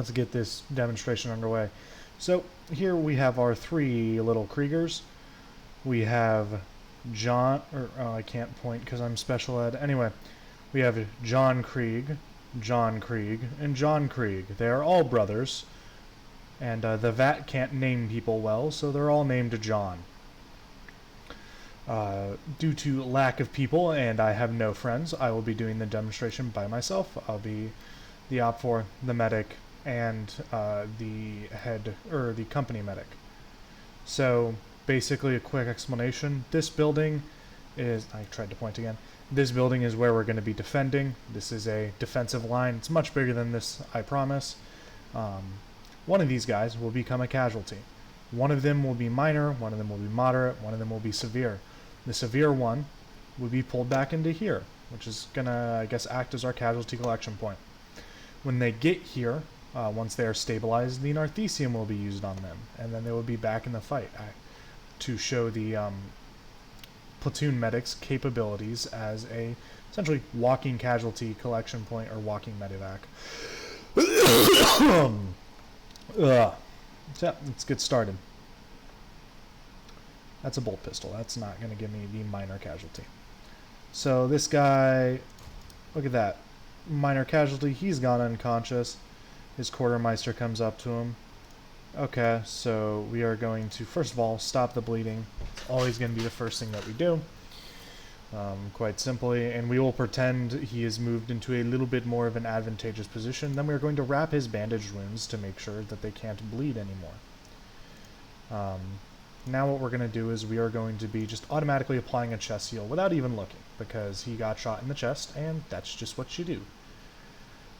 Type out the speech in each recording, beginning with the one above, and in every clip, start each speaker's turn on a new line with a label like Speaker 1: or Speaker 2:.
Speaker 1: let's get this demonstration underway. So here we have our three little Kriegers. We have John, or I can't point because I'm special ed. Anyway, we have John Krieg, and John Krieg. They are all brothers, and the VAT can't name people well, so they're all named John. Due to lack of people and I have no friends, I will be doing the demonstration by myself. I'll be the OP4, the medic, and the head, or the company medic. So basically a quick explanation. This building is, I tried to point again, this building is where we're going to be defending. This is a defensive line. It's much bigger than this, I promise. One of these guys will become a casualty. One of them will be minor, one of them will be moderate, one of them will be severe. The severe one will be pulled back into here, which is going to, I guess, act as our casualty collection point. When they get here, once they are stabilized, the Narthecium will be used on them, and then they will be back in the fight to show the platoon medic's capabilities as a essentially walking casualty collection point or walking medevac. So let's get started. That's a bolt pistol. That's not going to give me the minor casualty. So this guy, look at that. Minor casualty, he's gone unconscious. His quartermeister comes up to him. Okay, so we are going to, first of all, stop the bleeding. It's always going to be the first thing that we do. Quite simply, and we will pretend he is moved into a little bit more of an advantageous position. Then we are going to wrap his bandaged wounds to make sure that they can't bleed anymore. Now what we're going to do is we are going to be just automatically applying a chest seal without even looking, because he got shot in the chest, and that's just what you do.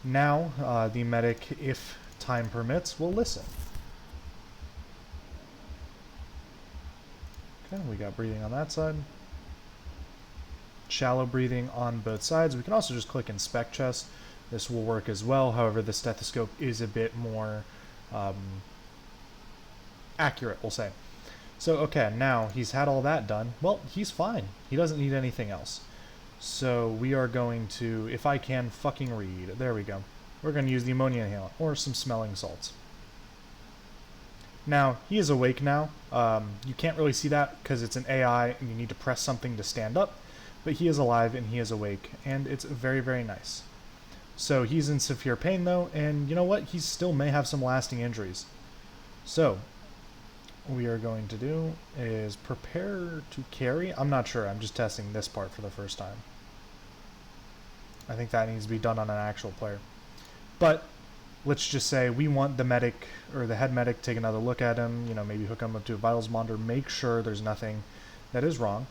Speaker 1: Now, the medic, if time permits, will listen. Okay, we got breathing on that side. Shallow breathing on both sides. We can also just click inspect chest. This will work as well. However, the stethoscope is a bit more accurate, we'll say. So, okay, now he's had all that done. Well, he's fine. He doesn't need anything else. So we are going to, if I can fucking read, there we go. We're going to use the ammonia inhalant or some smelling salts. Now, he is awake now. You can't really see that because it's an AI and you need to press something to stand up. But he is alive and he is awake, and it's very, very nice. So he's in severe pain though, and you know what? He still may have some lasting injuries. So what we are going to do is prepare to carry. I'm not sure. I'm just testing this part for the first time. I think that needs to be done on an actual player. But let's just say we want the medic or the head medic to take another look at him, you know, maybe hook him up to a vitals monitor, make sure there's nothing that is wrong.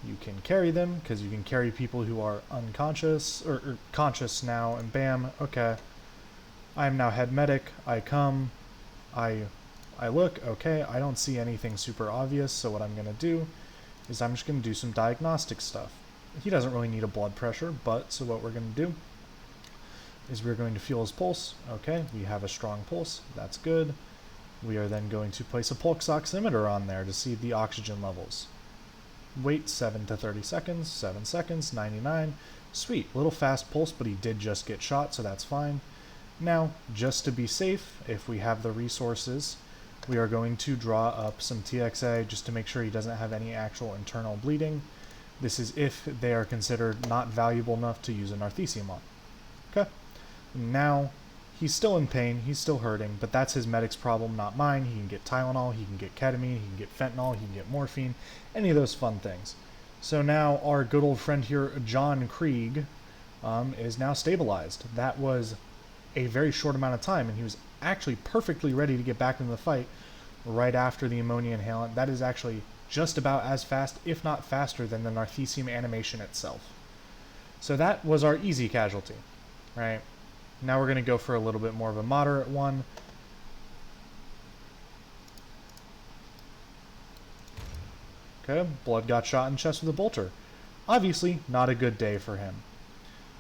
Speaker 1: You can carry them because you can carry people who are unconscious or conscious now, and bam, okay. I am now head medic. I come, I look, okay, I don't see anything super obvious, so what I'm going to do is I'm just going to do some diagnostic stuff. He doesn't really need a blood pressure, but so what we're going to do is we're going to feel his pulse. Okay, we have a strong pulse. That's good. We are then going to place a pulse oximeter on there to see the oxygen levels. Wait 7 to 30 seconds, 7 seconds, 99. Sweet, little fast pulse, but he did just get shot, so that's fine. Now, just to be safe, if we have the resources, we are going to draw up some TXA just to make sure he doesn't have any actual internal bleeding. This is if they are considered not valuable enough to use a Narthecium on. Okay. Now, he's still in pain, he's still hurting, but that's his medic's problem, not mine. He can get Tylenol, he can get ketamine, he can get fentanyl, he can get morphine, any of those fun things. So now our good old friend here, John Krieg, is now stabilized. That was a very short amount of time, and he was actually perfectly ready to get back into the fight right after the ammonia inhalant. That is actually just about as fast, if not faster, than the Narthecium animation itself. So that was our easy casualty, right? Now we're going to go for a little bit more of a moderate one. Okay, blood got shot in the chest with a bolter. Obviously, not a good day for him.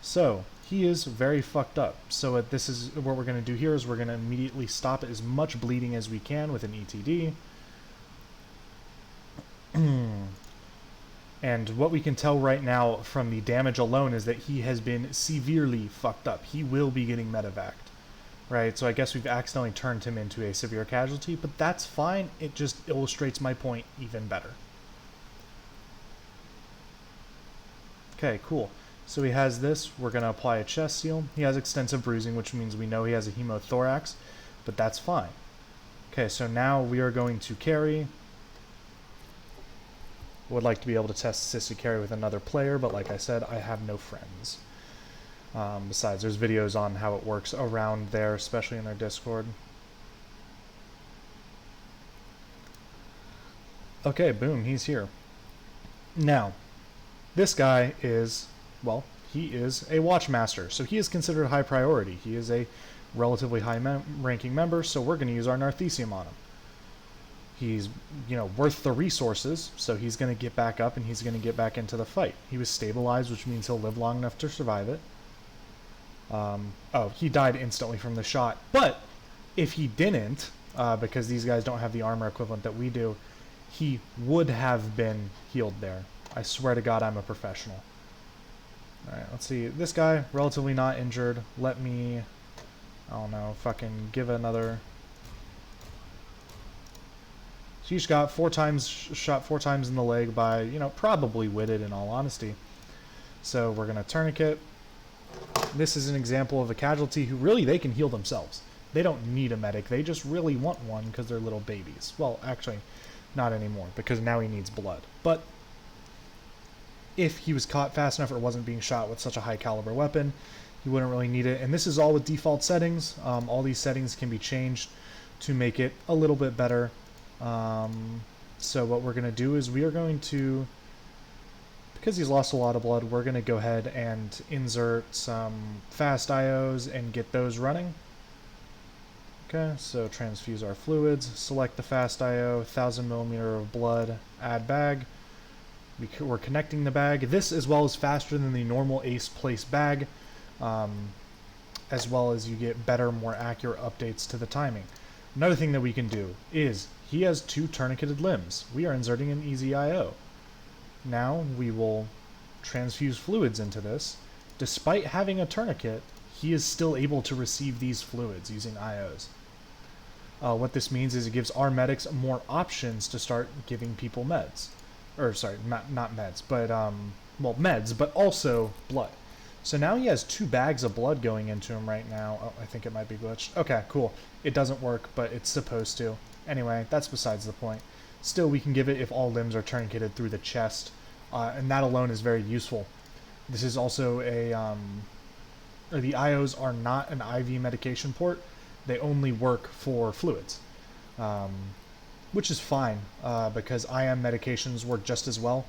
Speaker 1: So, he is very fucked up. So this is what we're going to do here is we're going to immediately stop as much bleeding as we can with an ETD. And what we can tell right now from the damage alone is that he has been severely fucked up. He will be getting medevaced. right? So I guess we've accidentally turned him into a severe casualty, but that's fine. It just illustrates my point even better. Okay, cool. So he has this. We're going to apply a chest seal. He has extensive bruising, which means we know he has a hemothorax, but that's fine. Okay, so now we are going to carry. Would like to be able to test assisted carry with another player, but like I said, I have no friends. Besides, there's videos on how it works around there, especially in their Discord. Okay, boom, he's here. Now, this guy is, well, he is a watchmaster, so he is considered high priority. He is a relatively high-ranking member, so we're going to use our Narthesium on him. He's, worth the resources, so he's going to get back up and he's going to get back into the fight. He was stabilized, which means he'll live long enough to survive it. Oh, he died instantly from the shot. But if he didn't, because these guys don't have the armor equivalent that we do, he would have been healed there. I swear to God, I'm a professional. Alright, let's see. This guy, relatively not injured. Let me, I don't know, fucking give another... So each got shot four times in the leg by, probably witted in all honesty. So we're going to tourniquet. This is an example of a casualty who really, they can heal themselves. They don't need a medic. They just really want one because they're little babies. Well, actually, not anymore because now he needs blood. But if he was caught fast enough or wasn't being shot with such a high caliber weapon, he wouldn't really need it. And this is all with default settings. All these settings can be changed to make it a little bit better. So what we're going to do is we are going to, because he's lost a lot of blood, we're going to go ahead and insert some fast IOs and get those running. Okay, so transfuse our fluids, select the fast IO, 1000 millimeter of blood, add bag. We're connecting the bag. This as well is faster than the normal ace place bag, as well as you get better, more accurate updates to the timing. Another thing that we can do is he has 2 tourniqueted limbs. We are inserting an easy IO. Now we will transfuse fluids into this. Despite having a tourniquet, he is still able to receive these fluids using IOs. What this means is it gives our medics more options to start giving people meds. Or, sorry, not meds, but, well, meds, but also blood. So now he has 2 bags of blood going into him right now. Oh, I think it might be glitched. Okay, cool. It doesn't work, but it's supposed to. Anyway, that's besides the point. Still, we can give it if all limbs are tourniqueted through the chest, and that alone is very useful. This is also a, or the IOs are not an IV medication port. They only work for fluids, which is fine, because IM medications work just as well.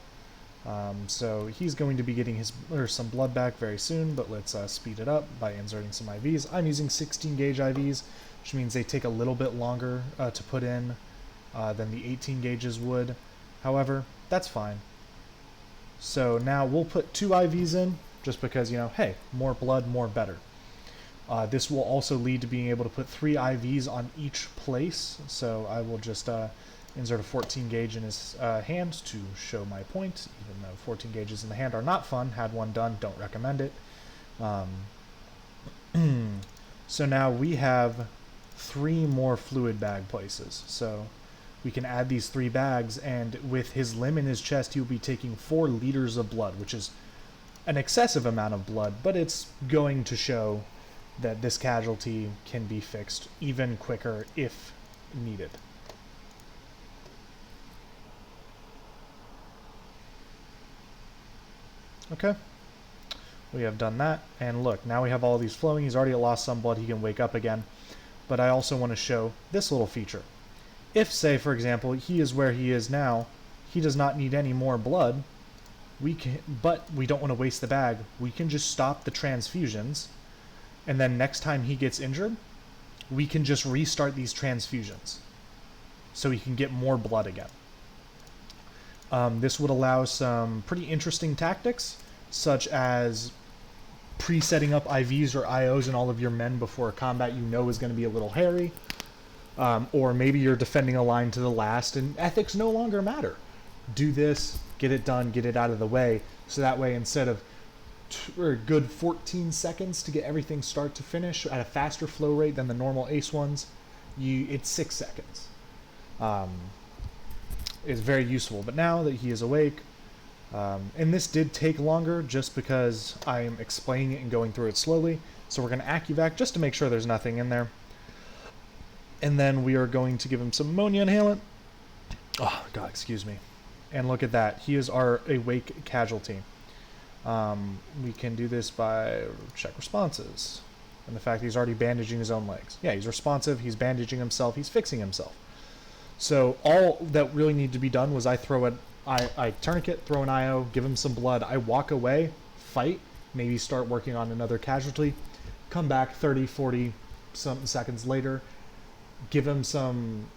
Speaker 1: So he's going to be getting some blood back very soon, but let's speed it up by inserting some IVs. I'm using 16 gauge IVs, which means they take a little bit longer to put in than the 18 gauges would. However, that's fine. So now we'll put 2 IVs in, just because, hey, more blood, more better. This will also lead to being able to put 3 IVs on each place, so I will just insert a 14 gauge in his hand to show my point, even though 14 gauges in the hand are not fun. Had one done, don't recommend it. So now we have 3 more fluid bag places. So we can add these 3 bags, and with his limb in his chest, he will be taking 4 liters of blood, which is an excessive amount of blood, but it's going to show that this casualty can be fixed even quicker if needed. Okay, we have done that, and look, now we have all these flowing. He's already lost some blood, he can wake up again. But I also want to show this little feature. If, say, for example, he is where he is now, he does not need any more blood, but we don't want to waste the bag. We can just stop the transfusions, and then next time he gets injured, we can just restart these transfusions so he can get more blood again. This would allow some pretty interesting tactics, such as pre-setting up IVs or IOs in all of your men before a combat is going to be a little hairy. Or maybe you're defending a line to the last and ethics no longer matter. Do this, get it done, get it out of the way, so that way instead of or a good 14 seconds to get everything start to finish at a faster flow rate than the normal ACE ones. It's 6 seconds. Is very useful. But now that he is awake, and this did take longer just because I am explaining it and going through it slowly. So we're going to AccuVac just to make sure there's nothing in there. And then we are going to give him some ammonia inhalant. Oh, God, excuse me. And look at that. He is our awake casualty. We can do this by check responses. And the fact that he's already bandaging his own legs. Yeah, he's responsive. He's bandaging himself. He's fixing himself. So all that really needed to be done was I tourniquet, throw an IO, give him some blood. I walk away, fight, maybe start working on another casualty, come back 30, 40 something seconds later, give him some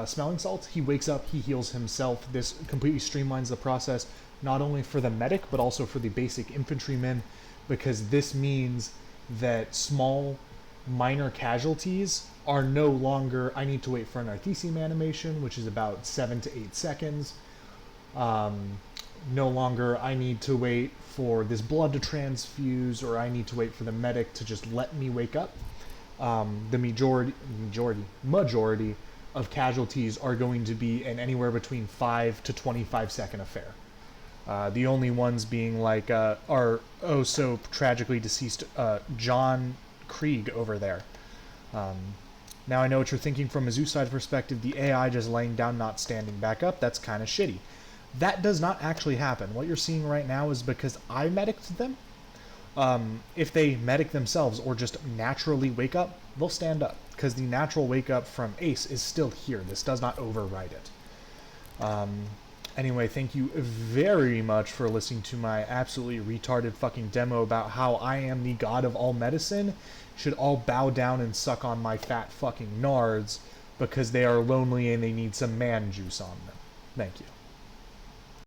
Speaker 1: smelling salts. He wakes up, he heals himself. This completely streamlines the process, not only for the medic, but also for the basic infantryman, because this means that small, minor casualties are no longer, I need to wait for an ACM animation, which is about 7 to 8 seconds. No longer I need to wait for this blood to transfuse, or I need to wait for the medic to just let me wake up. The majority of casualties are going to be an anywhere between 5 to 25 second affair. The only ones being like our oh so tragically deceased John Krieg over there. Now I know what you're thinking from a zoo side perspective, the AI just laying down, not standing back up, that's kind of shitty. That does not actually happen. What you're seeing right now is because I mediced them. If they medic themselves or just naturally wake up, they'll stand up, because the natural wake up from ACE is still here. This does not override it. Anyway, thank you very much for listening to my absolutely retarded fucking demo about how I am the god of all medicine. Should all bow down and suck on my fat fucking nards because they are lonely and they need some man juice on them. Thank you.